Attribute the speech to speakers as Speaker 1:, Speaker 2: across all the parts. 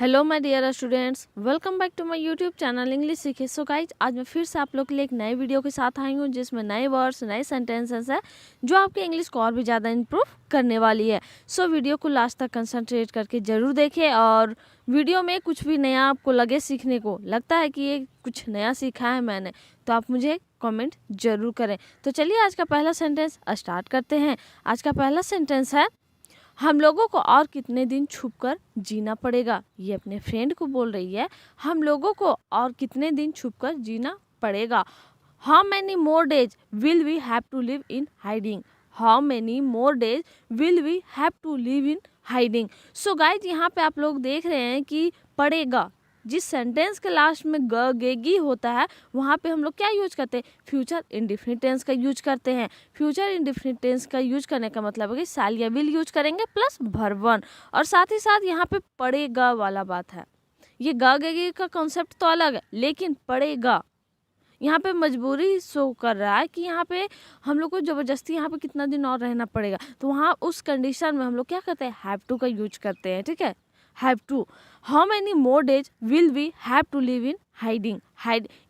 Speaker 1: Hello my dear students, welcome back to my YouTube channel English सीखे। So guys, आज मैं फिर से आप लोग के लिए एक नए वीडियो के साथ आई हूँ जिसमें नए वर्ड्स, नए सेंटेंसेस है जो आपके इंग्लिश को और भी ज़्यादा इम्प्रूव करने वाली है। सो वीडियो को लास्ट तक कंसंट्रेट करके ज़रूर देखें और वीडियो में कुछ भी नया आपको लगे सीखने को, लगता है कि ये कुछ नया सीखा है मैंने, तो आप मुझे कमेंट जरूर करें। तो चलिए आज का पहला सेंटेंस स्टार्ट करते हैं। आज का पहला सेंटेंस है, हम लोगों को और कितने दिन छुपकर जीना पड़ेगा। ये अपने फ्रेंड को बोल रही है, हम लोगों को और कितने दिन छुपकर जीना पड़ेगा। How many more days will we have to live in hiding. How many more days will we have to live in hiding. So guys, यहाँ पे आप लोग देख रहे हैं कि पड़ेगा, जिस सेंटेंस के लास्ट में गेगी होता है वहाँ पे हम लोग क्या यूज करते हैं, फ्यूचर इंडेफिनिट टेंस का यूज करते हैं। फ्यूचर इंडेफिनिट टेंस का यूज करने का मतलब है कि शैल या विल यूज करेंगे प्लस वर्ब वन, और साथ ही साथ यहाँ पे पड़ेगा वाला बात है। ये गेगी का कॉन्सेप्ट तो अलग है, लेकिन पड़ेगा यहाँ पे मजबूरी शो कर रहा है कि यहाँ पे हम लोग को ज़बरदस्ती यहाँ पे कितना दिन और रहना पड़ेगा, तो वहाँ उस कंडीशन में हम लोग क्या करते हैं, हैव टू का यूज करते हैं। ठीक है, have to. How many more days will we have to live in hiding.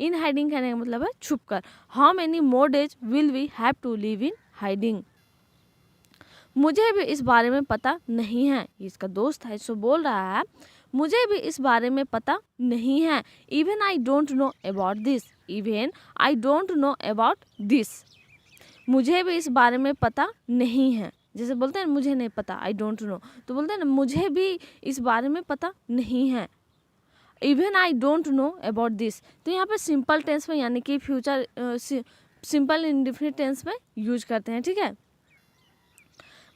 Speaker 1: In hiding कहने का मतलब है छुप कर। How many more days will we have to live in hiding. मुझे भी इस बारे में पता नहीं है। इसका दोस्त है, सो बोल रहा है मुझे भी इस बारे में पता नहीं है। Even I don't know about this. Even I don't know about this. मुझे भी इस बारे में पता नहीं है। जैसे बोलते हैं मुझे नहीं पता, आई डोंट नो, तो बोलते हैं ना मुझे भी इस बारे में पता नहीं है। Even I don't know about this, तो यहाँ पे सिंपल टेंस में यानी कि फ्यूचर सिंपल इंडेफिनिट टेंस में यूज करते हैं। ठीक है,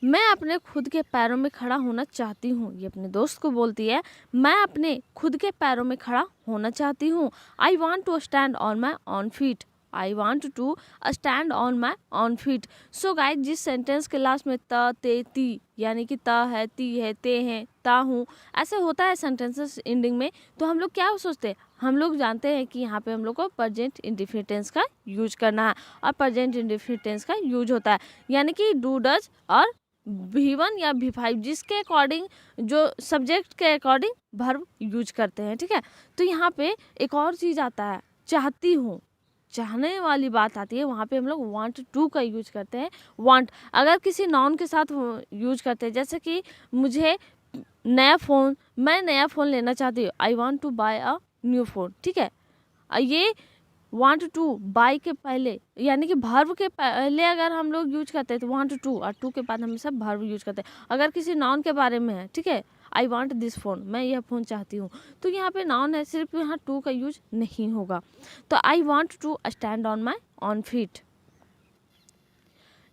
Speaker 1: मैं अपने खुद के पैरों में खड़ा होना चाहती हूँ। ये अपने दोस्त को बोलती है, मैं अपने खुद के पैरों में खड़ा होना चाहती हूँ। I want to stand on my own feet. I want to stand on my own feet. So guys, जिस सेंटेंस के लास्ट में त ते ती यानी कि त है, ती है, ते हैं, ता हूँ, ऐसे होता है सेंटेंसेस एंडिंग में, तो हम लोग क्या सोचते हैं, हम लोग जानते हैं कि यहाँ पे हम लोग को प्रेजेंट इंडेफिनिट टेंस का यूज करना है, और प्रेजेंट इंडेफिनिट टेंस का यूज होता है यानी कि डू डज और V1 या V5 जिसके अकॉर्डिंग, जो सब्जेक्ट के अकॉर्डिंग वर्ब यूज करते हैं। ठीक है, तो यहाँ पे एक और चीज़ आता है, चाहती हूँ, चाहने वाली बात आती है, वहाँ पे हम लोग वांट टू का यूज करते हैं। वांट अगर किसी नाउन के साथ यूज करते हैं, जैसे कि मुझे नया फ़ोन, मैं नया फ़ोन लेना चाहती हूँ, I want to buy a new phone. ठीक है, ये वांट टू बाई के पहले यानी कि वर्ब के पहले अगर हम लोग यूज करते हैं तो वांट टू, और टू के बाद हमेशा वर्ब यूज करते हैं। अगर किसी नाउन के बारे में है, ठीक है, आई वांट दिस फोन, मैं यह फ़ोन चाहती हूँ, तो यहाँ पे नाउन है, सिर्फ यहाँ टू का यूज नहीं होगा। तो I want to stand on my own feet.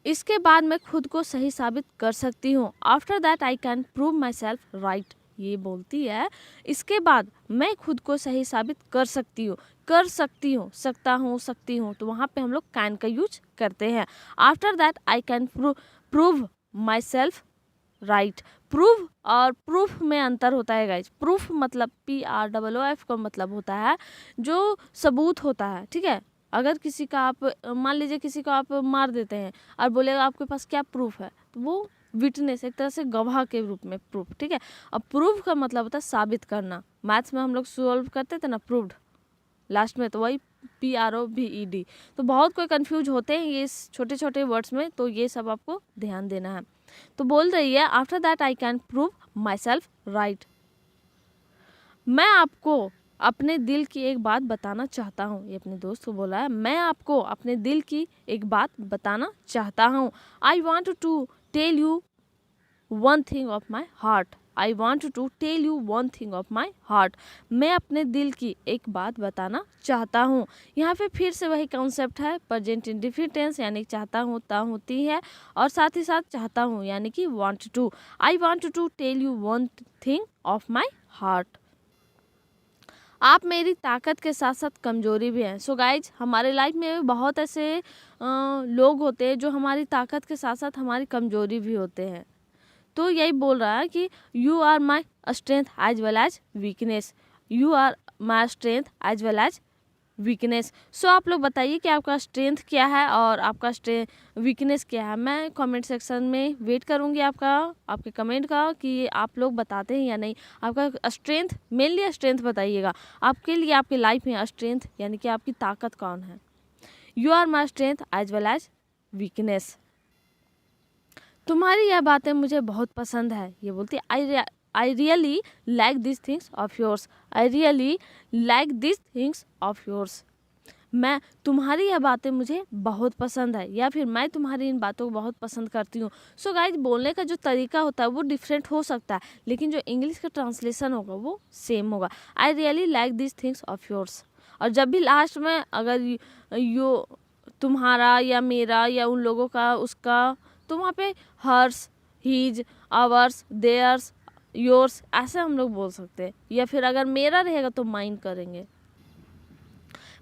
Speaker 1: इसके बाद मैं खुद को सही साबित कर सकती हूँ। After that I can prove my self right. ये बोलती है इसके बाद मैं खुद को सही साबित कर सकती हूँ। कर सकती हूँ, सकता हूँ, सकती हूँ, तो वहाँ पे हम लोग कैन का यूज करते हैं। After that I can prove my self right. Prove और प्रूफ में अंतर होता है गाइज। प्रूफ मतलब PROOF का मतलब होता है जो सबूत होता है। ठीक है, अगर किसी का आप मान लीजिए किसी को आप मार देते हैं और बोलेगा आपके पास क्या प्रूफ है, तो वो विटनेस, एक तरह से गवाह के रूप में प्रूफ। ठीक है, अब प्रूफ का मतलब होता है साबित करना। मैथ्स में हम लोग सॉल्व करते थे ना प्रूव्ड लास्ट में, तो वही PROVED। तो बहुत कोई कंफ्यूज होते हैं ये छोटे छोटे वर्ड्स में, तो ये सब आपको ध्यान देना है। तो बोल रही है after that I can prove my self right. मैं आपको अपने दिल की एक बात बताना चाहता हूँ। ये अपने दोस्त को बोला है, मैं आपको अपने दिल की एक बात बताना चाहता हूँ। I want to tell you one thing of my heart. I want to tell you one thing of my heart. मैं अपने दिल की एक बात बताना चाहता हूँ। यहाँ पे फिर से वही कॉन्सेप्ट है, प्रेजेंट इंडेफिनिट टेंस यानी चाहता हूँ, ता होती है, और साथ ही साथ चाहता हूँ यानी कि want to. I want to tell you one thing of my heart. आप मेरी ताकत के साथ साथ कमजोरी भी हैं। सो गाइज, हमारे लाइफ में बहुत ऐसे लोग होते हैं जो हमारी ताकत के साथ साथ हमारी कमजोरी भी होते हैं। तो यही बोल रहा है कि you are my strength as well as weakness. You are my strength as well as weakness. So आप लोग बताइए कि आपका स्ट्रेंथ क्या है और आपका वीकनेस क्या है। मैं कमेंट सेक्शन में वेट करूँगी आपके कमेंट का कि आप लोग बताते हैं या नहीं। आपका स्ट्रेंथ, मेनली स्ट्रेंथ बताइएगा। आपके लिए आपकी लाइफ में स्ट्रेंथ यानी कि आपकी ताकत कौन है। You are my strength as well as weakness. तुम्हारी यह बातें मुझे बहुत पसंद है। ये बोलती है I really like this things of yours. I really like this things of yours. मैं तुम्हारी यह बातें मुझे बहुत पसंद है, या फिर मैं तुम्हारी इन बातों को बहुत पसंद करती हूँ। सो गाइज, बोलने का जो तरीका होता है वो डिफरेंट हो सकता है, लेकिन जो इंग्लिश का ट्रांसलेशन होगा वो सेम होगा। I really like this things of yours. और जब भी लास्ट में अगर यू तुम्हारा या मेरा या उन लोगों का उसका, तो वहाँ पे hers, his, ours, theirs, yours ऐसे हम लोग बोल सकते हैं। या फिर अगर मेरा रहेगा तो माइन करेंगे।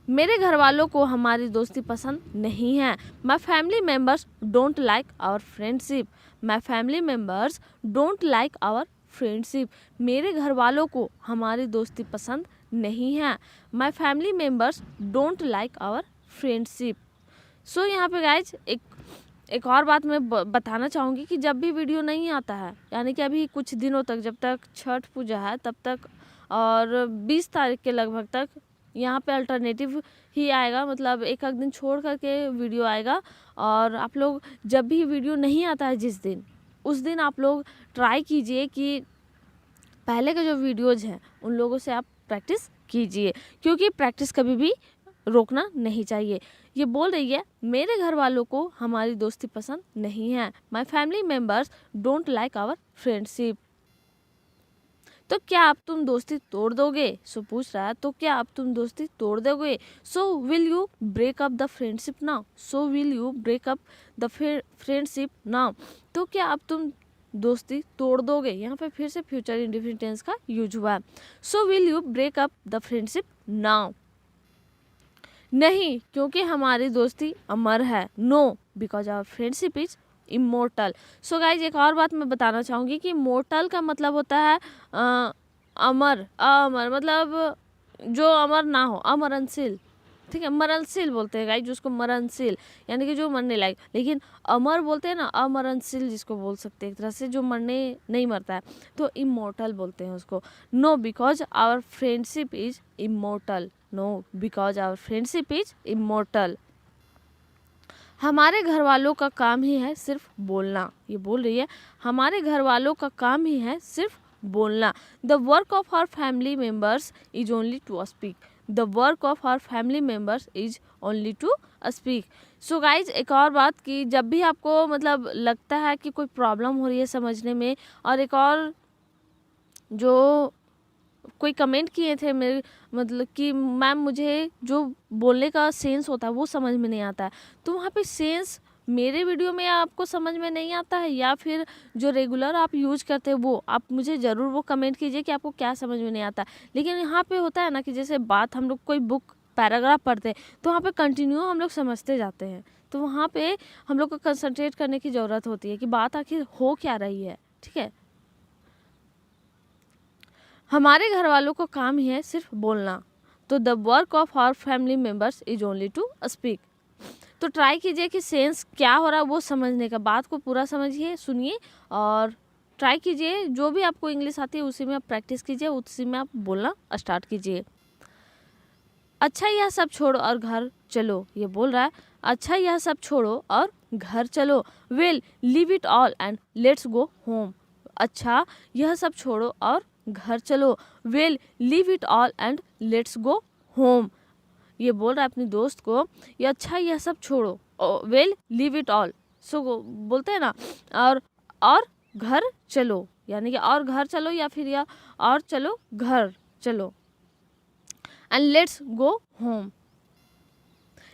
Speaker 1: मेरे घर वालों को हमारी दोस्ती पसंद नहीं है। My family members don't like our friendship. My family members don't like our friendship. मेरे घर वालों को हमारी दोस्ती पसंद नहीं है। My family members don't like our friendship. So यहाँ पे गाइज एक और बात मैं बताना चाहूँगी कि जब भी वीडियो नहीं आता है, यानी कि अभी कुछ दिनों तक, जब तक छठ पूजा है तब तक और 20 तारीख के लगभग तक यहाँ पे अल्टरनेटिव ही आएगा, मतलब एक दिन छोड़ करके वीडियो आएगा। और आप लोग जब भी वीडियो नहीं आता है जिस दिन, उस दिन आप लोग ट्राई कीजिए कि पहले के जो वीडियोज़ हैं उन लोगों से आप प्रैक्टिस कीजिए, क्योंकि प्रैक्टिस कभी भी रोकना नहीं चाहिए। ये बोल रही है मेरे घर वालों को हमारी दोस्ती पसंद नहीं है। My family members don't like our friendship. तो क्या अब तुम दोस्ती तोड़ दोगे? सो पूछ रहा है, तो क्या अब तुम दोस्ती तोड़ दोगे? So will you break up the friendship now. So will you break up the friendship now. तो क्या अब तुम दोस्ती तोड़ दोगे? यहाँ पे फिर से फ्यूचर इंडेफिनिट टेंस का यूज हुआ है। So will you break up the friendship now. नहीं, क्योंकि हमारी दोस्ती अमर है। No, because our friendship is immortal. So guys, एक और बात मैं बताना चाहूँगी कि मोर्टल का मतलब होता है अमर। अमर मतलब जो अमर ना हो, अमरणशील। ठीक है, मरणशील बोलते हैं गाइज जिसको, मरणशील यानी कि जो मरने लायक। लेकिन अमर बोलते हैं ना, अमरणशील जिसको बोल सकते हैं एक तरह से, जो मरने नहीं मरता है, तो इमोर्टल बोलते हैं उसको। No, because our friendship is immortal. No, because our friendship is immortal. हमारे घर वालों का काम ही है सिर्फ बोलना। ये बोल रही है हमारे घर वालों का काम ही है सिर्फ बोलना। The work of our family members is only to speak. The work of our family members is only to speak. So guys, एक और बात कि जब भी आपको मतलब लगता है कि कोई प्रॉब्लम हो रही है समझने में, और एक और जो कोई कमेंट किए थे मेरे, मतलब कि मैम मुझे जो बोलने का सेंस होता है वो समझ में नहीं आता है, तो वहाँ पे सेंस मेरे वीडियो में आपको समझ में नहीं आता है या फिर जो रेगुलर आप यूज करते हैं वो, आप मुझे ज़रूर वो कमेंट कीजिए कि आपको क्या समझ में नहीं आता। लेकिन यहाँ पे होता है ना कि जैसे बात हम लोग कोई बुक पैराग्राफ पढ़ते हैं तो वहाँ पे कंटिन्यू हम लोग समझते जाते हैं, तो वहाँ पे हम लोग को कंसंट्रेट करने की ज़रूरत होती है कि बात आखिर हो क्या रही है। ठीक है, हमारे घर वालों का काम ही है सिर्फ बोलना। तो the work of our family members is only to speak. तो ट्राई कीजिए कि सेंस क्या हो रहा है वो समझने का, बात को पूरा समझिए, सुनिए और ट्राई कीजिए। जो भी आपको इंग्लिश आती है उसी में आप प्रैक्टिस कीजिए, उसी में आप बोलना स्टार्ट कीजिए। अच्छा, यह सब छोड़ो और घर चलो। ये बोल रहा है अच्छा, यह सब छोड़ो और घर चलो। Well, leave it all and let's go home. अच्छा, यह सब छोड़ो और घर चलो। Well, leave it all and let's go home. ये बोल रहा है अपनी दोस्त को ये अच्छा, यह सब छोड़ो, वेल लीव इट ऑल। सो बोलते हैं ना, और घर चलो, यानी कि और घर चलो या फिर या और चलो घर चलो। And let's go home.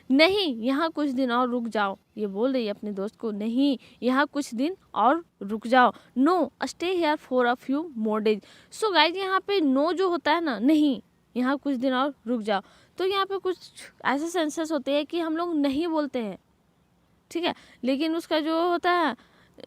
Speaker 1: नहीं, यहाँ कुछ दिन और रुक जाओ। ये बोल रही है अपने दोस्त को, नहीं यहाँ कुछ दिन और रुक जाओ। No, stay here for a few more days. So guys, यहाँ पे नो जो होता है ना, नहीं यहाँ कुछ दिन और रुक जाओ, तो यहाँ पे कुछ ऐसे सेंसेस होते हैं कि हम लोग नहीं बोलते हैं। ठीक है, लेकिन उसका जो होता है,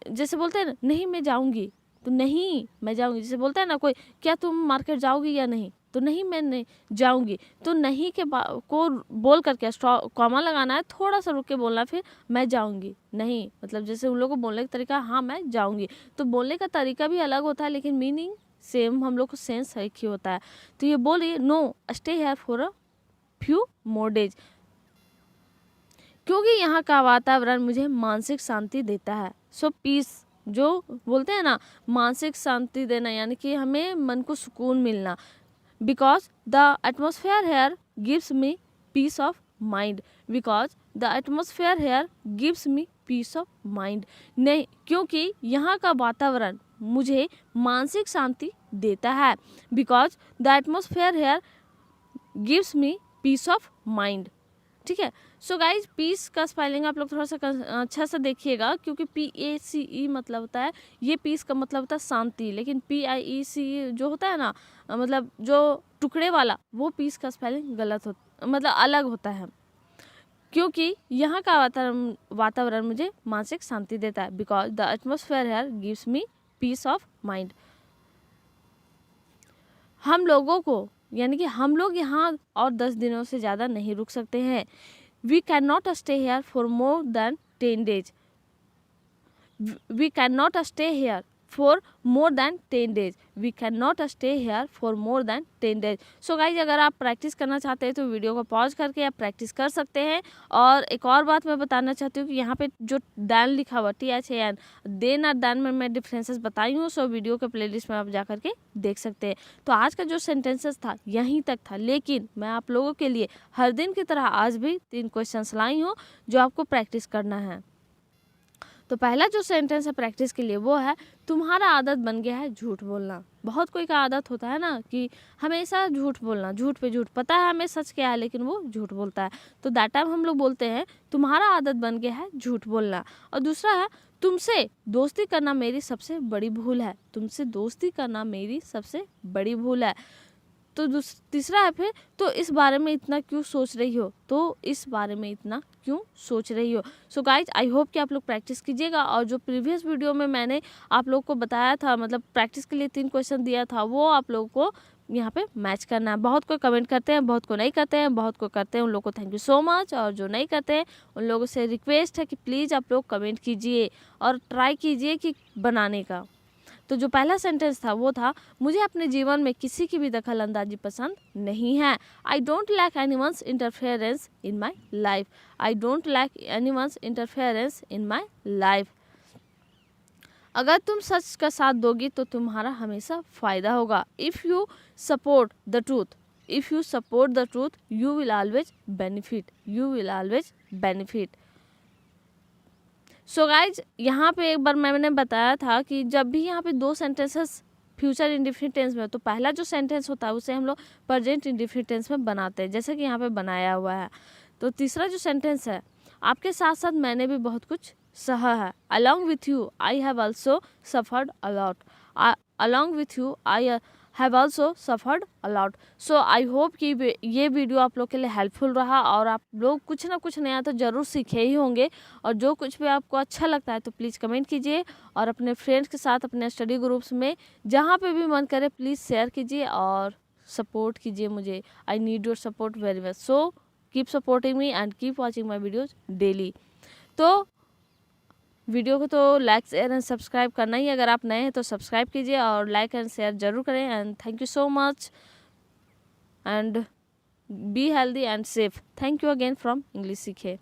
Speaker 1: जैसे बोलते हैं ना, नहीं मैं जाऊँगी, तो नहीं मैं जाऊँगी। जैसे बोलता है ना कोई, क्या तुम मार्केट जाओगी या नहीं, तो नहीं मैं नहीं जाऊँगी, तो नहीं के को बोल करके कॉमा लगाना है, थोड़ा सा रुक के बोलना, फिर मैं जाऊँगी नहीं, मतलब जैसे उन लोगों को बोलने का तरीका हाँ मैं जाऊँगी, तो बोलने का तरीका भी अलग होता है लेकिन मीनिंग सेम, हम लोग को सेंस एक ही होता है। तो ये बोलिए no stay here for a few more days, क्योंकि यहाँ का वातावरण मुझे मानसिक शांति देता है। सो पीस, जो बोलते हैं ना मानसिक शांति देना, यानी कि हमें मन को सुकून मिलना। Because the atmosphere here gives me peace of mind, because the atmosphere here gives me peace of mind, नहीं क्योंकि यहाँ का वातावरण मुझे मानसिक शांति देता है। Because the atmosphere here gives me peace of mind, ठीक है। सो गाइज पीस का स्पेलिंग आप लोग थोड़ा सा अच्छा से देखिएगा, क्योंकि PACE मतलब होता है, ये पीस का मतलब होता है शांति, लेकिन PIECE जो होता है ना, मतलब जो टुकड़े वाला, वो पीस का स्पेलिंग गलत होता, मतलब अलग होता है, क्योंकि यहाँ का वातावरण मुझे मानसिक शांति देता है। Because the atmosphere here gives me peace of mind. हम लोगों को, यानी कि हम लोग यहाँ और 10 दिनों से ज़्यादा नहीं रुक सकते हैं। We can not stay here for more than 10 days, we can not stay here for more than 10 days, we can not stay here for more than 10 days. So guys अगर आप प्रैक्टिस करना चाहते हैं तो वीडियो को pause करके आप practice कर सकते हैं। और एक और बात मैं बताना चाहती हूँ कि यहाँ पे जो दैन लिखा हुआ THAN, देन और दैन में मैं डिफरेंसेस बताई हूँ, सो वीडियो के प्लेलिस्ट में आप जा करके देख सकते हैं। तो आज का जो सेंटेंसेस था यहीं तक था, लेकिन मैं आप लोगों के लिए हर दिन की तरह आज भी 3 क्वेश्चंस लाई हूँ जो आपको प्रैक्टिस करना है। तो पहला जो सेंटेंस है प्रैक्टिस के लिए वो है, तुम्हारा आदत बन गया है झूठ बोलना। बहुत कोई का आदत होता है ना कि हमेशा झूठ बोलना, झूठ पे झूठ, पता है हमें सच क्या है लेकिन वो झूठ बोलता है, तो दैट टाइम हम लोग बोलते हैं तुम्हारा आदत बन गया है झूठ बोलना। और दूसरा है, तुमसे दोस्ती करना मेरी सबसे बड़ी भूल है, तुमसे दोस्ती करना मेरी सबसे बड़ी भूल है। तो तीसरा है फिर, तो इस बारे में इतना क्यों सोच रही हो, तो इस बारे में इतना क्यों सोच रही हो। सो गाइज आई होप कि आप लोग प्रैक्टिस कीजिएगा, और जो प्रीवियस वीडियो में मैंने आप लोग को बताया था, मतलब प्रैक्टिस के लिए 3 क्वेश्चन दिया था, वो आप लोगों को यहाँ पे मैच करना है। बहुत कोई कमेंट करते हैं, बहुत को नहीं करते हैं, बहुत को करते हैं, उन लोगों को थैंक यू सो मच, और जो नहीं करते हैं उन लोगों से रिक्वेस्ट है कि प्लीज़ आप लोग कमेंट कीजिए और ट्राई कीजिए कि बनाने का। तो जो पहला सेंटेंस था वो था, मुझे अपने जीवन में किसी की भी दखल अंदाजी पसंद नहीं है। I don't like anyone's interference in my life, I don't like anyone's interference in my life. अगर तुम सच का साथ दोगी तो तुम्हारा हमेशा फ़ायदा होगा। If you support the truth, if you support the truth you will always benefit, you will always benefit. So guys यहाँ पे एक बार मैंने बताया था कि जब भी यहाँ पे 2 सेंटेंसेस फ्यूचर इंडेफिनिट टेंस में हो, तो पहला जो सेंटेंस होता है उसे हम लोग प्रेजेंट इंडेफिनिट टेंस में बनाते हैं, जैसे कि यहाँ पे बनाया हुआ है। तो तीसरा जो सेंटेंस है, आपके साथ साथ मैंने भी बहुत कुछ सहा है। Along with you I have also suffered a lot, along with you I have also suffered a lot. So I hope कि ये वीडियो आप लोग के लिए हेल्पफुल रहा, और आप लोग कुछ ना कुछ नया तो ज़रूर सीखे ही होंगे। और जो कुछ भी आपको अच्छा लगता है तो प्लीज़ कमेंट कीजिए, और अपने फ्रेंड्स के साथ अपने स्टडी ग्रुप्स में जहाँ पे भी मन करे प्लीज़ शेयर कीजिए और सपोर्ट कीजिए मुझे। I need your support very much, so keep supporting me and keep watching my videos daily. तो वीडियो को तो लाइक शेयर एंड सब्सक्राइब करना ही, अगर आप नए हैं तो सब्सक्राइब कीजिए और लाइक एंड शेयर जरूर करें। And thank you so much and be healthy and safe. Thank you again from English सीखे।